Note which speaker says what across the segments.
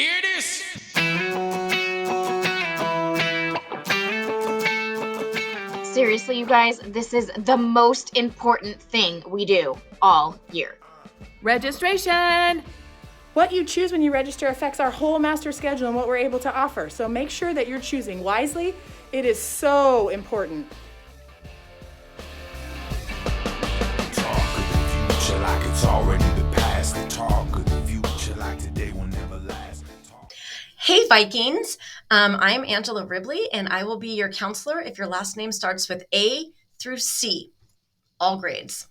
Speaker 1: It is.
Speaker 2: Seriously, you guys, this is the most important thing we do all year.
Speaker 3: Registration! What you choose when you register affects our whole master schedule and what we're able to offer. So make sure that you're choosing wisely. It is so important.
Speaker 1: Talk of the future like it's already the past. The talk of the future like today will never last.
Speaker 4: Hey Vikings, I'm Angela Ribley and I will be your counselor if your last name starts with A through C, all grades.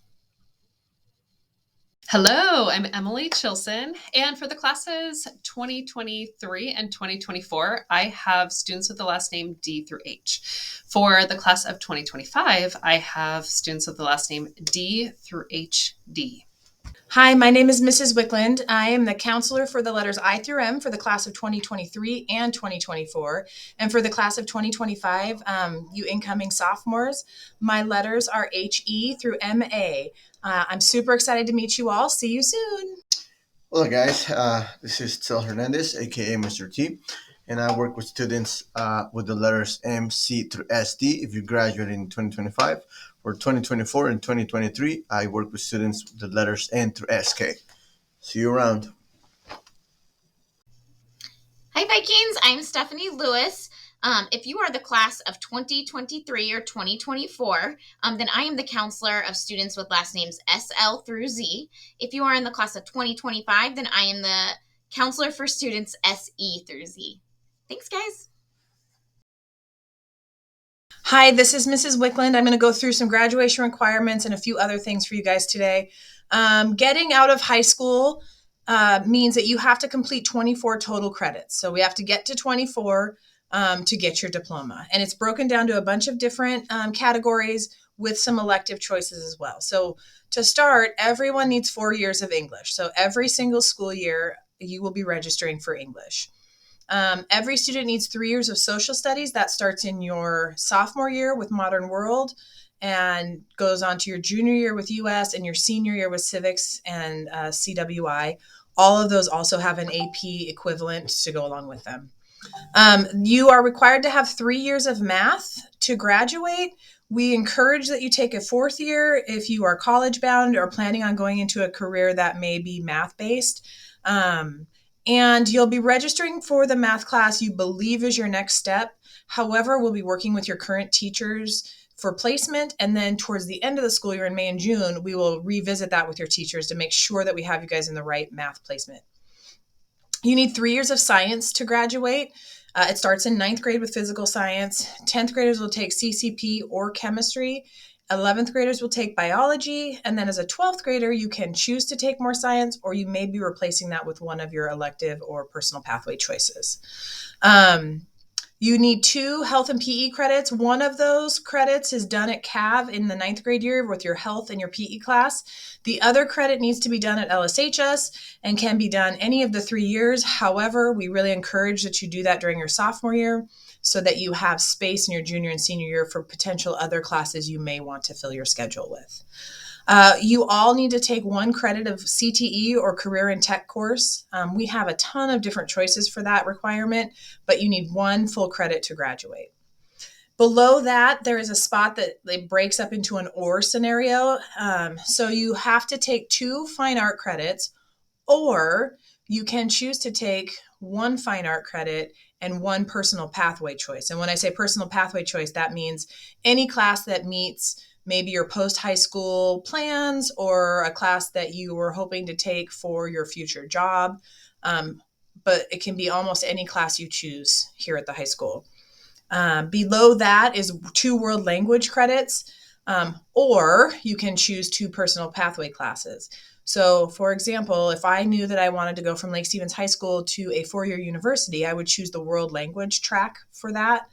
Speaker 5: Hello, I'm Emily Chilson, and for the classes 2023 and 2024, I have students with the last name D through H. For the class of 2025, I have students with the last name D through HD.
Speaker 3: Hi, my name is Mrs. Wickland. I am the counselor for the letters I through M for the class of 2023 and 2024. And for the class of 2025, you incoming sophomores, my letters are HE through MA. I'm super excited to meet you all. See you soon.
Speaker 6: Hello, guys. This is Tel Hernandez, aka Mr. T, and I work with students with the letters M, C through SD. If you graduate in 2025, for 2024 and 2023, I work with students with the letters N through SK. See you around.
Speaker 2: Hi, Vikings. I'm Stephanie Lewis. If you are the class of 2023 or 2024, then I am the counselor of students with last names SL through Z. If you are in the class of 2025, then I am the counselor for students SE through Z. Thanks, guys.
Speaker 3: Hi, this is Mrs. Wickland. I'm going to go through some graduation requirements and a few other things for you guys today. Getting out of high school means that you have to complete 24 total credits. So we have to get to 24 to get your diploma. And it's broken down to a bunch of different categories with some elective choices as well. So to start, everyone needs 4 years of English. So every single school year, you will be registering for English. Every student needs 3 years of social studies. That starts in your sophomore year with Modern World and goes on to your junior year with US and your senior year with Civics and CWI. All of those also have an AP equivalent to go along with them. You are required to have 3 years of math to graduate. We encourage that you take a 4th year if you are college bound or planning on going into a career that may be math based. And you'll be registering for the math class you believe is your next step. However, we'll be working with your current teachers for placement. And then towards the end of the school year in May and June, we will revisit that with your teachers to make sure that we have you guys in the right math placement. You need 3 years of science to graduate. It starts in 9th grade with physical science. 10th graders will take CCP or chemistry. 11th graders will take biology. And then as a 12th grader, you can choose to take more science, or you may be replacing that with one of your elective or personal pathway choices. You need 2 health and PE credits. One of those credits is done at CAV in the 9th grade year with your health and your PE class. The other credit needs to be done at LSHS and can be done any of the 3 years. However, we really encourage that you do that during your sophomore year so that you have space in your junior and senior year for potential other classes you may want to fill your schedule with. You all need to take 1 credit of CTE or Career in Tech course. We have a ton of different choices for that requirement, but you need 1 full credit to graduate. Below that, there is a spot that it breaks up into an or scenario. So you have to take 2 fine art credits, or you can choose to take 1 fine art credit and 1 personal pathway choice. And when I say personal pathway choice, that means any class that meets maybe your post-high school plans or a class that you were hoping to take for your future job. But it can be almost any class you choose here at the high school. Below that is 2 world language credits, or you can choose 2 personal pathway classes. So, for example, if I knew that I wanted to go from Lake Stevens High School to a 4-year university, I would choose the world language track for that.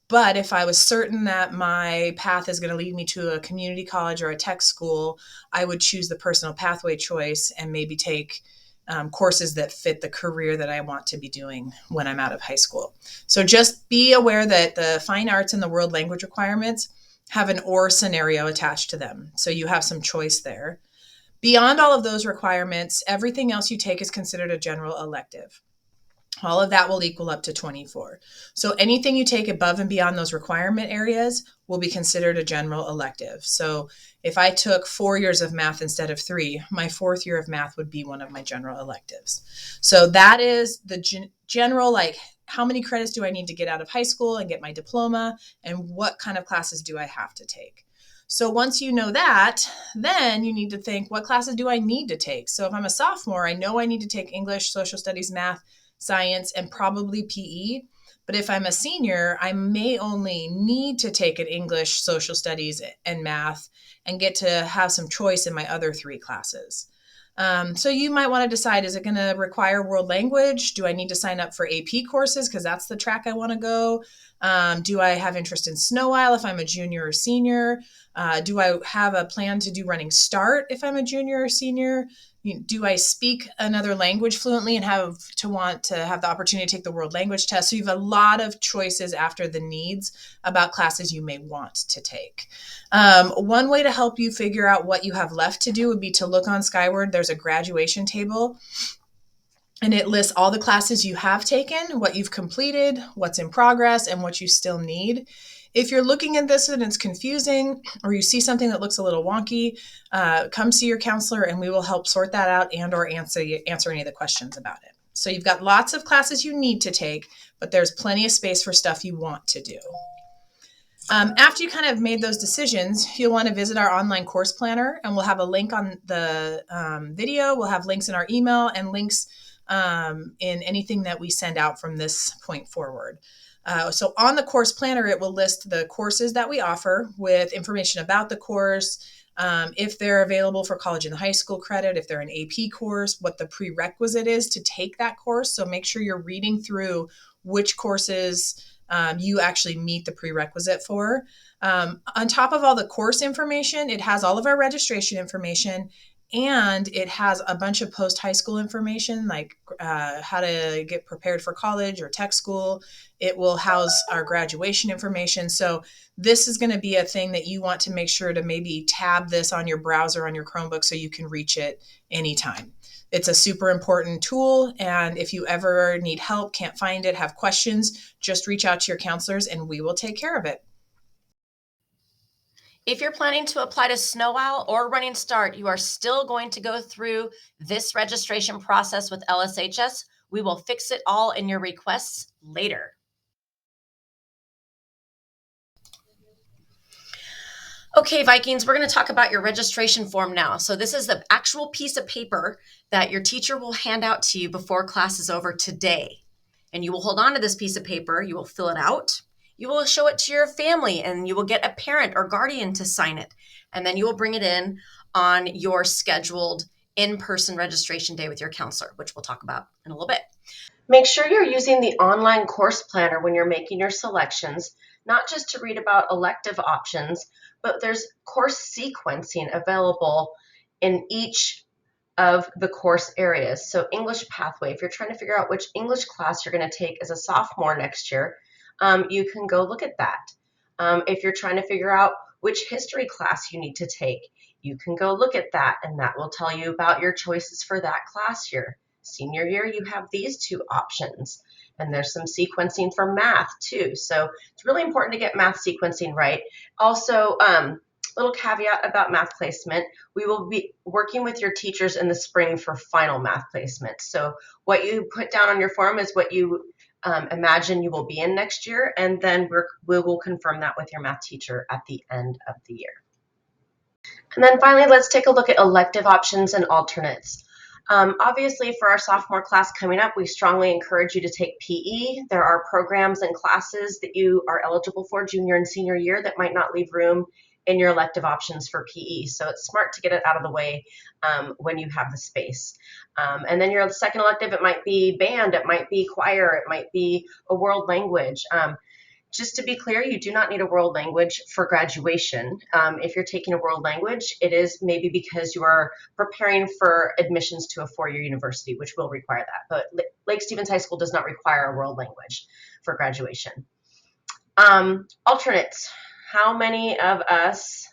Speaker 3: But if I was certain that my path is going to lead me to a community college or a tech school, I would choose the personal pathway choice and maybe take courses that fit the career that I want to be doing when I'm out of high school. So just be aware that the fine arts and the world language requirements have an or scenario attached to them. So you have some choice there. Beyond all of those requirements, everything else you take is considered a general elective. All of that will equal up to 24. So anything you take above and beyond those requirement areas will be considered a general elective. So if I took 4 years of math instead of 3, my 4th year of math would be one of my general electives. So that is the general, like, how many credits do I need to get out of high school and get my diploma, and what kind of classes do I have to take? So once you know that, then you need to think, what classes do I need to take? So if I'm a sophomore, I know I need to take English, social studies, math, science, and probably PE. But if I'm a senior, I may only need to take an English, social studies, and math and get to have some choice in my other 3 classes. So you might want to decide, is it going to require world language? Do I need to sign up for AP courses because that's the track I want to go? Do I have interest in snow while if I'm a junior or senior? Do I have a plan to do running start if I'm a junior or senior? Do I speak another language fluently and want to have the opportunity to take the world language test? So you have a lot of choices after the needs about classes you may want to take. One way to help you figure out what you have left to do would be to look on Skyward. There's a graduation table, and it lists all the classes you have taken, what you've completed, what's in progress, and what you still need. If you're looking at this and it's confusing, or you see something that looks a little wonky, come see your counselor and we will help sort that out and or answer any of the questions about it. So you've got lots of classes you need to take, but there's plenty of space for stuff you want to do. After you kind of made those decisions, you'll want to visit our online course planner, and we'll have a link on the video. We'll have links in our email and links in anything that we send out from this point forward. So on the course planner, it will list the courses that we offer with information about the course, if they're available for college and high school credit, if they're an AP course, what the prerequisite is to take that course. So make sure you're reading through which courses you actually meet the prerequisite for. On top of all the course information, it has all of our registration information, and it has a bunch of post-high school information, like how to get prepared for college or tech school. It will house our graduation information. So this is going to be a thing that you want to make sure to maybe tab this on your browser on your Chromebook so you can reach it anytime. It's a super important tool, and if you ever need help, can't find it, have questions, just reach out to your counselors and we will take care of it.
Speaker 4: If you're planning to apply to Snow Owl or Running Start, you are still going to go through this registration process with LSHS. We will fix it all in your requests later. Okay, Vikings, we're going to talk about your registration form now. So this is the actual piece of paper that your teacher will hand out to you before class is over today. And you will hold on to this piece of paper. You will fill it out. You will show it to your family, and you will get a parent or guardian to sign it. And then you will bring it in on your scheduled in-person registration day with your counselor, which we'll talk about in a little bit. Make sure you're using the online course planner when you're making your selections, not just to read about elective options, but there's course sequencing available in each of the course areas. So English pathway, if you're trying to figure out which English class you're going to take as a sophomore next year, you can go look at that. If you're trying to figure out which history class you need to take, you can go look at that, and that will tell you about your choices for that class year. Senior year, you have these 2 options, and there's some sequencing for math too. So it's really important to get math sequencing right. Also, little caveat about math placement, we will be working with your teachers in the spring for final math placement. So what you put down on your form is what you imagine you will be in next year, and then we will confirm that with your math teacher at the end of the year. And then finally, let's take a look at elective options and alternates. Obviously, for our sophomore class coming up, we strongly encourage you to take PE. There are programs and classes that you are eligible for junior and senior year that might not leave room in your elective options for PE. So it's smart to get it out of the way when you have the space. And then your second elective, it might be band, it might be choir, it might be a world language. Just to be clear, you do not need a world language for graduation. If you're taking a world language, it is maybe because you are preparing for admissions to a 4-year university, which will require that. But Lake Stevens High School does not require a world language for graduation. Alternates. How many of us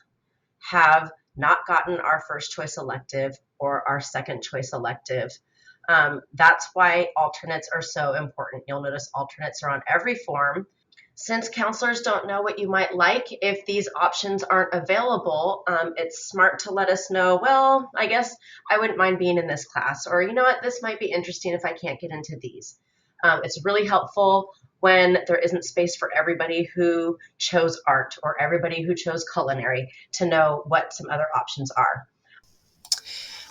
Speaker 4: have not gotten our first choice elective or our second choice elective. That's why alternates are so important. You'll notice alternates are on every form. Since counselors don't know what you might like, if these options aren't available, it's smart to let us know, well, I guess I wouldn't mind being in this class, or you know what, this might be interesting if I can't get into these. It's really helpful when there isn't space for everybody who chose art or everybody who chose culinary to know what some other options are.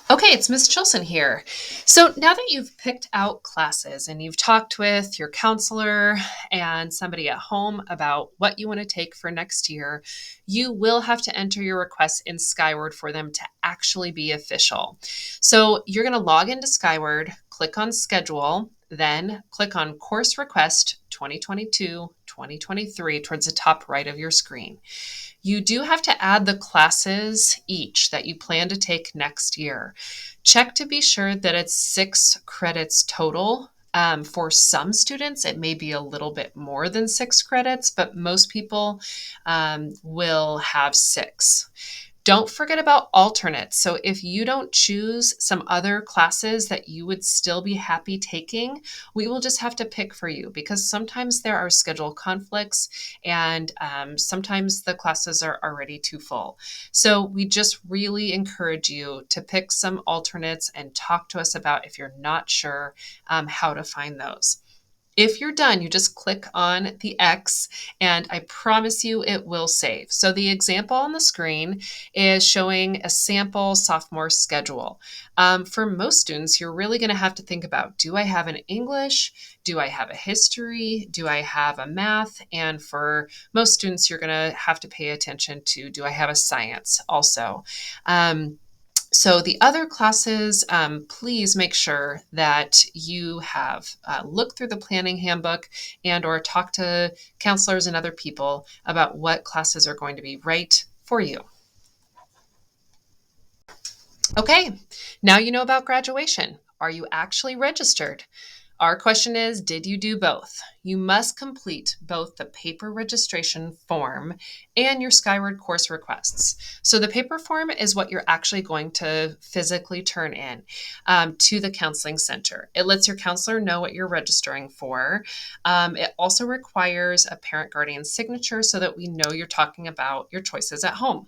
Speaker 5: Okay, it's Miss Chilson here. So now that you've picked out classes and you've talked with your counselor and somebody at home about what you want to take for next year, you will have to enter your requests in Skyward for them to actually be official. So you're going to log into Skyward, click on Schedule, then click on Course Request 2022-2023 towards the top right of your screen. You do have to add the classes each that you plan to take next year. Check to be sure that it's 6 credits total. For some students, it may be a little bit more than 6 credits, but most people will have 6. Don't forget about alternates. So if you don't choose some other classes that you would still be happy taking, we will just have to pick for you because sometimes there are schedule conflicts and sometimes the classes are already too full. So we just really encourage you to pick some alternates and talk to us about if you're not sure how to find those. If you're done, you just click on the X and I promise you it will save. So the example on the screen is showing a sample sophomore schedule. For most students, you're really going to have to think about, do I have an English? Do I have a history? Do I have a math? And for most students, you're going to have to pay attention to, do I have a science also? So the other classes, please make sure that you have looked through the planning handbook and or talk to counselors and other people about what classes are going to be right for you. Okay, now you know about graduation. Are you actually registered? Our question is, did you do both? You must complete both the paper registration form and your Skyward course requests. So the paper form is what you're actually going to physically turn in to the counseling center. It lets your counselor know what you're registering for. It also requires a parent guardian signature so that we know you're talking about your choices at home.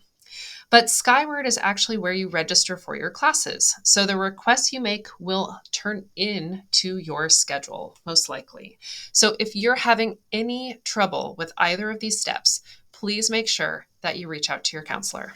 Speaker 5: But Skyward is actually where you register for your classes. So the requests you make will turn into your schedule, most likely. So if you're having any trouble with either of these steps, please make sure that you reach out to your counselor.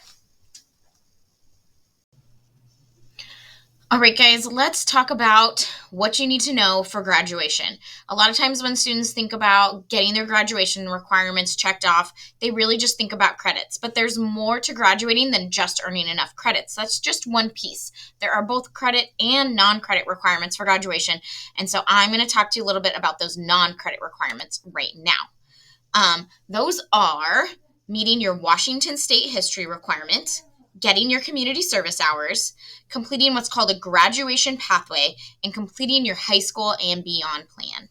Speaker 2: All right, guys, let's talk about what you need to know for graduation. A lot of times when students think about getting their graduation requirements checked off, they really just think about credits. But there's more to graduating than just earning enough credits. That's just one piece. There are both credit and non-credit requirements for graduation. And so I'm going to talk to you a little bit about those non-credit requirements right now. Those are meeting your Washington State history requirement, getting your community service hours, completing what's called a graduation pathway, and completing your high school and beyond plan.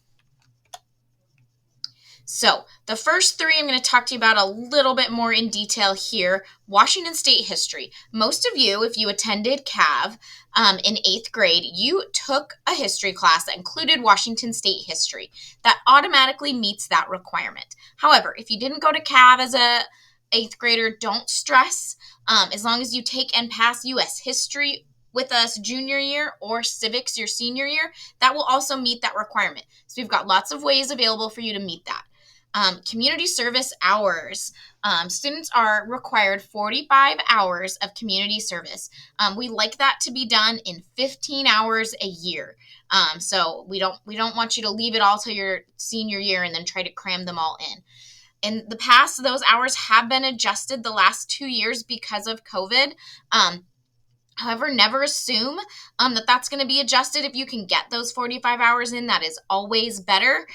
Speaker 2: So the first 3 I'm going to talk to you about a little bit more in detail here. Washington State history. Most of you, if you attended CAV in 8th grade, you took a history class that included Washington State history. That automatically meets that requirement. However, if you didn't go to CAV as a 8th grader, don't stress. As long as you take and pass U.S. history with us junior year or civics your senior year, that will also meet that requirement. So we've got lots of ways available for you to meet that. Community service hours. Students are required 45 hours of community service. We like that to be done in 15 hours a year. So we don't want you to leave it all till your senior year and then try to cram them all in. In the past, those hours have been adjusted the last 2 years because of COVID. However, never assume that that's going to be adjusted. If you can get those 45 hours in, that is always better.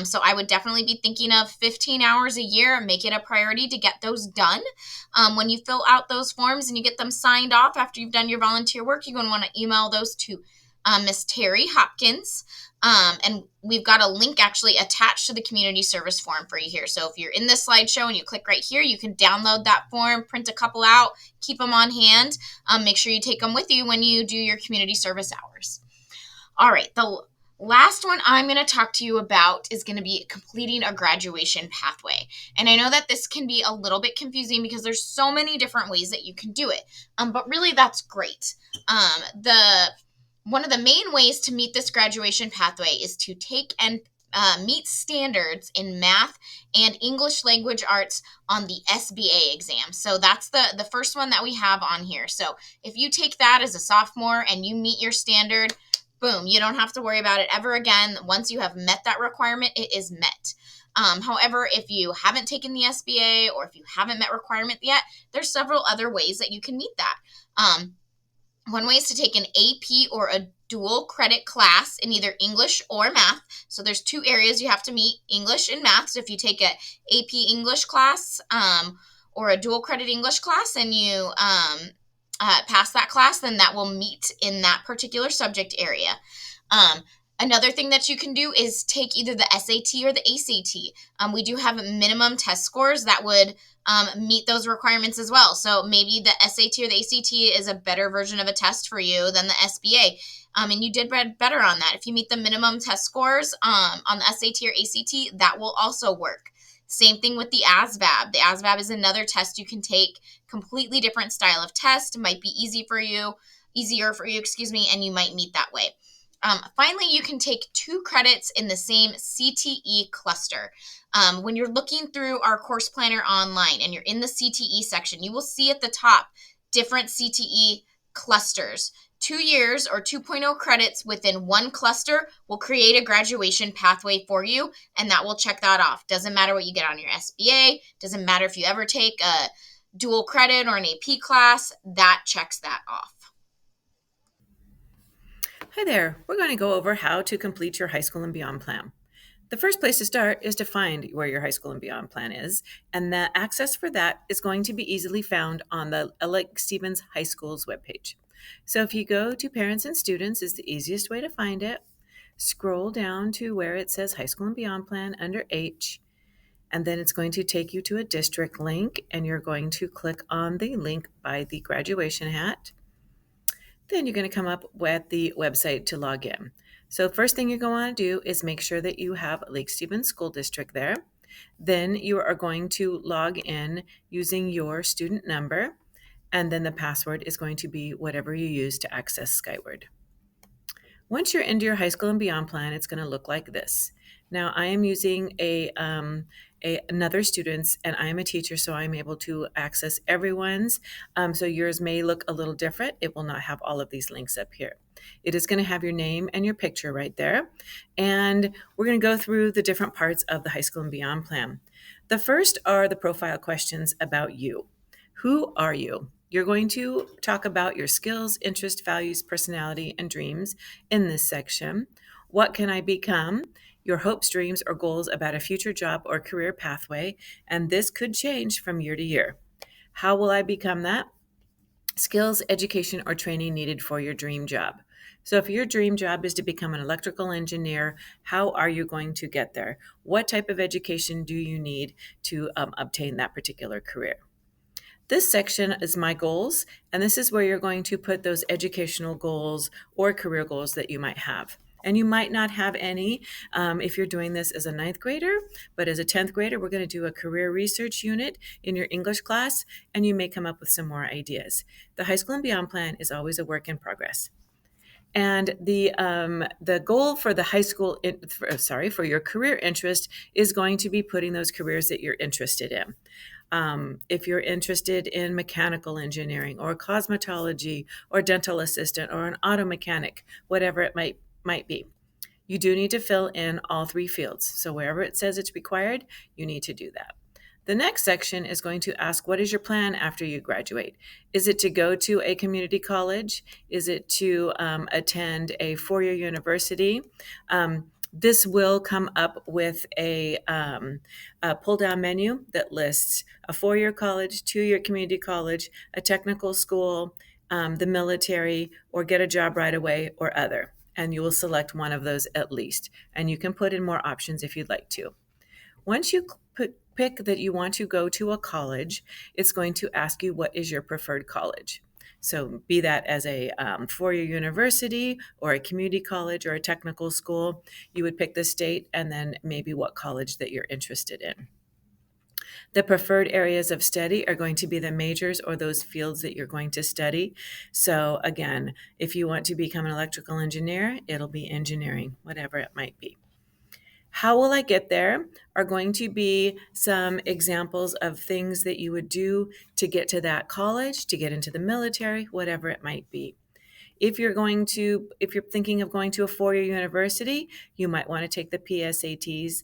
Speaker 2: So I would definitely be thinking of 15 hours a year and make it a priority to get those done. When you fill out those forms and you get them signed off after you've done your volunteer work, you're going to want to email those to Miss Terry Hopkins. And we've got a link actually attached to the community service form for you here. So if you're in this slideshow and you click right here, you can download that form, print a couple out, keep them on hand. Make sure you take them with you when you do your community service hours. All right, the last one I'm going to talk to you about is going to be completing a graduation pathway. And I know that this can be a little bit confusing because there's so many different ways that you can do it. But really, that's great. One of the main ways to meet this graduation pathway is to take and meet standards in math and English language arts on the SBA exam. So that's the first one that we have on here. So if you take that as a sophomore and you meet your standard, boom, you don't have to worry about it ever again. Once you have met that requirement, it is met. However, if you haven't taken the SBA or if you haven't met requirement yet, there's several other ways that you can meet that. One way is to take an AP or a dual credit class in either English or math. So there's two areas you have to meet, English and math. So if you take an AP English class or a dual credit English class and you pass that class, then that will meet in that particular subject area. Another thing that you can do is take either the SAT or the ACT. We do have minimum test scores that would meet those requirements as well. So maybe the SAT or the ACT is a better version of a test for you than the SBA. And you did better on that. If you meet the minimum test scores on the SAT or ACT, that will also work. Same thing with the ASVAB. The ASVAB is another test you can take, completely different style of test, might be easier for you, and you might meet that way. Finally, you can take 2 credits in the same CTE cluster. When you're looking through our course planner online and you're in the CTE section, you will see at the top different CTE clusters. 2 years or 2.0 credits within one cluster will create a graduation pathway for you, and that will check that off. Doesn't matter what you get on your SBA, doesn't matter if you ever take a dual credit or an AP class, that checks that off.
Speaker 7: Hi there. We're going to go over how to complete your high school and beyond plan. The first place to start is to find where your high school and beyond plan is, and the access for that is going to be easily found on the Lake Stevens High School's webpage. So if you go to Parents and Students is the easiest way to find it. Scroll down to where it says High School and Beyond Plan under H, and then it's going to take you to a district link, and you're going to click on the link by the graduation hat. Then you're going to come up with the website to log in. So first thing you're going to want to do is make sure that you have Lake Stevens School District there. Then you are going to log in using your student number, and then the password is going to be whatever you use to access Skyward. Once you're into your high school and beyond plan, it's going to look like this. Now I am using another student's, and I am a teacher, so I'm able to access everyone's. So yours may look a little different. It will not have all of these links up here. It is going to have your name and your picture right there. And we're going to go through the different parts of the high school and beyond plan. The first are the profile questions about you. Who are you? You're going to talk about your skills, interests, values, personality, and dreams in this section. What can I become? Your hopes, dreams, or goals about a future job or career pathway, and this could change from year to year. How will I become that? Skills, education, or training needed for your dream job. So if your dream job is to become an electrical engineer, how are you going to get there? What type of education do you need to obtain that particular career? This section is my goals, and this is where you're going to put those educational goals or career goals that you might have. And you might not have any if you're doing this as a 9th grader, but as a 10th grader, we're going to do a career research unit in your English class, and you may come up with some more ideas. The High School and Beyond plan is always a work in progress. And the goal for the high school, for your career interest is going to be putting those careers that you're interested in. If you're interested in mechanical engineering or cosmetology or dental assistant or an auto mechanic, whatever it might be, you do need to fill in all 3 fields. So wherever it says it's required, you need to do that. The next section is going to ask, what is your plan after you graduate? Is it to go to a community college? Is it to attend a 4-year university? This will come up with a pull-down menu that lists a 4-year college, 2-year community college, a technical school, the military, or get a job right away, or other. and you will select one of those at least. And you can put in more options if you'd like to. Once you pick that you want to go to a college, it's going to ask you what is your preferred college. So be that as a four-year university or a community college or a technical school, you would pick the state and then maybe what college that you're interested in. The preferred areas of study are going to be the majors or those fields that you're going to study. So again, if you want to become an electrical engineer, it'll be engineering, whatever it might be. How will I get there are going to be some examples of things that you would do to get to that college, to get into the military, whatever it might be. If you're thinking of going to a four-year university, you might want to take the PSATs.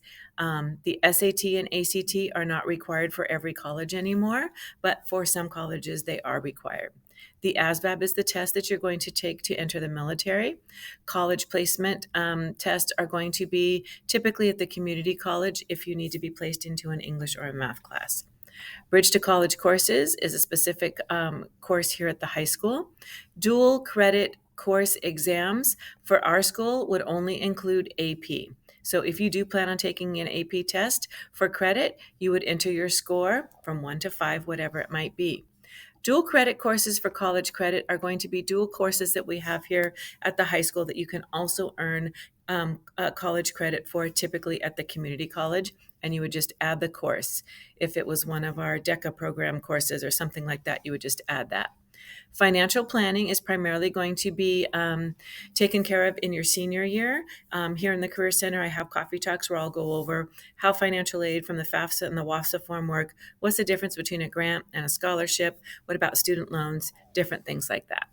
Speaker 7: The SAT and ACT are not required for every college anymore, but for some colleges they are required. The ASVAB is the test that you're going to take to enter the military. College placement tests are going to be typically at the community college if you need to be placed into an English or a math class. Bridge to College courses is a specific course here at the high school. Dual credit course exams for our school would only include AP. So if you do plan on taking an AP test for credit, you would enter your score from 1 to 5, whatever it might be. Dual credit courses for college credit are going to be dual courses that we have here at the high school that you can also earn college credit for, typically at the community college, and you would just add the course. If it was one of our DECA program courses or something like that, you would just add that. Financial planning is primarily going to be taken care of in your senior year. Here in the Career Center, I have coffee talks where I'll go over how financial aid from the FAFSA and the WAFSA form work, what's the difference between a grant and a scholarship, what about student loans, different things like that.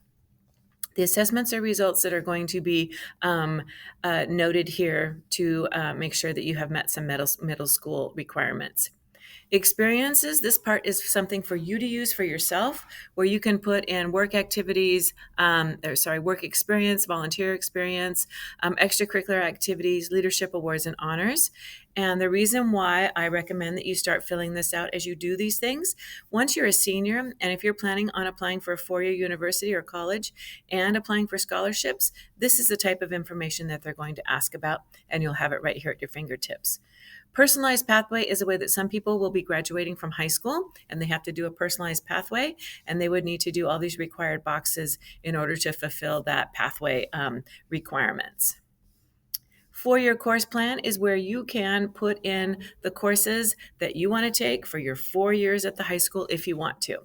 Speaker 7: The assessments are results that are going to be noted here to make sure that you have met some middle school requirements. Experiences, this part is something for you to use for yourself, where you can put in work activities, work experience, volunteer experience, extracurricular activities, leadership awards, and honors. And the reason why I recommend that you start filling this out as you do these things, once you're a senior, and if you're planning on applying for a four-year university or college and applying for scholarships, this is the type of information that they're going to ask about, and you'll have it right here at your fingertips. Personalized pathway is a way that some people will be graduating from high school and they have to do a personalized pathway, and they would need to do all these required boxes in order to fulfill that pathway requirements. Four-year course plan is where you can put in the courses that you want to take for your 4 years at the high school if you want to.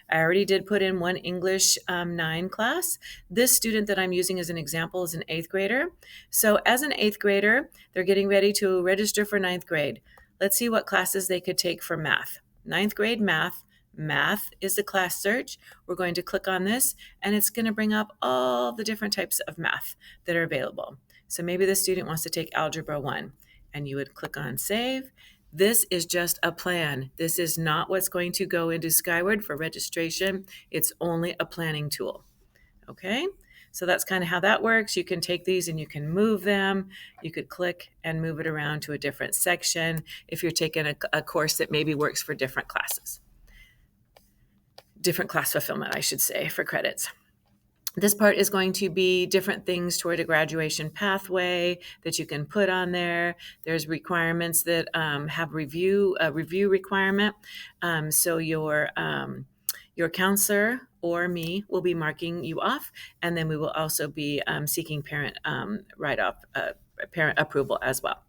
Speaker 7: I already did put in one English 9 class. This student that I'm using as an example is an 8th grader. So as an 8th grader, they're getting ready to register for 9th grade. Let's see what classes they could take for math. 9th grade math. Math is the class search. We're going to click on this, and it's going to bring up all the different types of math that are available. So maybe the student wants to take Algebra 1, and you would click on Save. This is just a plan. This is not what's going to go into Skyward for registration. It's only a planning tool. Okay? So that's kind of how that works. You can take these and you can move them. You could click and move it around to a different section if you're taking a course that maybe works for different classes. Different class fulfillment, I should say, for credits. This part is going to be different things toward a graduation pathway that you can put on there. There's requirements that have a review requirement. So your counselor or me will be marking you off, and then we will also be seeking parent parent approval as well.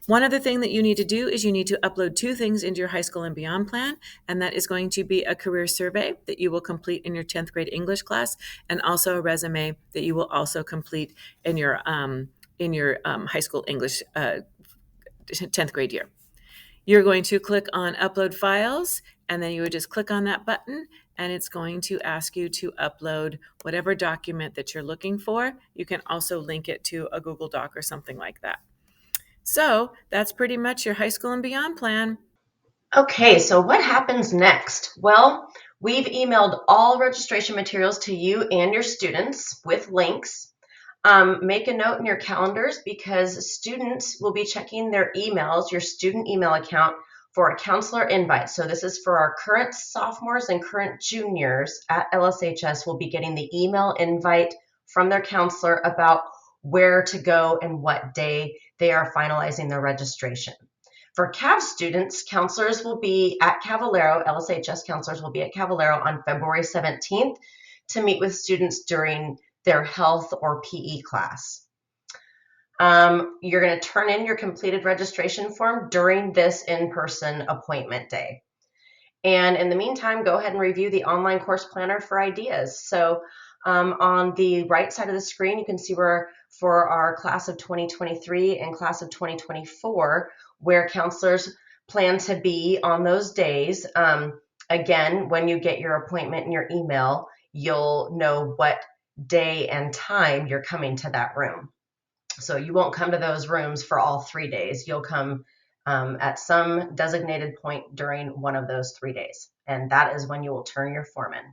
Speaker 7: One other thing that you need to do is you need to upload 2 things into your high school and beyond plan, and that is going to be a career survey that you will complete in your 10th grade English class, and also a resume that you will also complete in your high school English 10th grade year. You're going to click on Upload Files, and then you would just click on that button, and it's going to ask you to upload whatever document that you're looking for. You can also link it to a Google Doc or something like that. So that's pretty much your high school and beyond plan.
Speaker 4: Okay, so what happens next? Well, we've emailed all registration materials to you and your students with links. Make a note in your calendars because students will be checking their emails, your student email account, for a counselor invite. So this is for our current sophomores and current juniors at LSHS will be getting the email invite from their counselor about where to go and what day they are finalizing their registration. For CAV students, counselors will be at Cavallaro, LSHS counselors will be at Cavallaro on February 17th to meet with students during their health or PE class. You're going to turn in your completed registration form during this in-person appointment day. And in the meantime, go ahead and review the online course planner for ideas. So on the right side of the screen, you can see where for our class of 2023 and class of 2024, where counselors plan to be on those days. Again, when you get your appointment in your email, you'll know what day and time you're coming to that room. So you won't come to those rooms for all 3 days. You'll come at some designated point during one of those 3 days. And that is when you will turn your form in.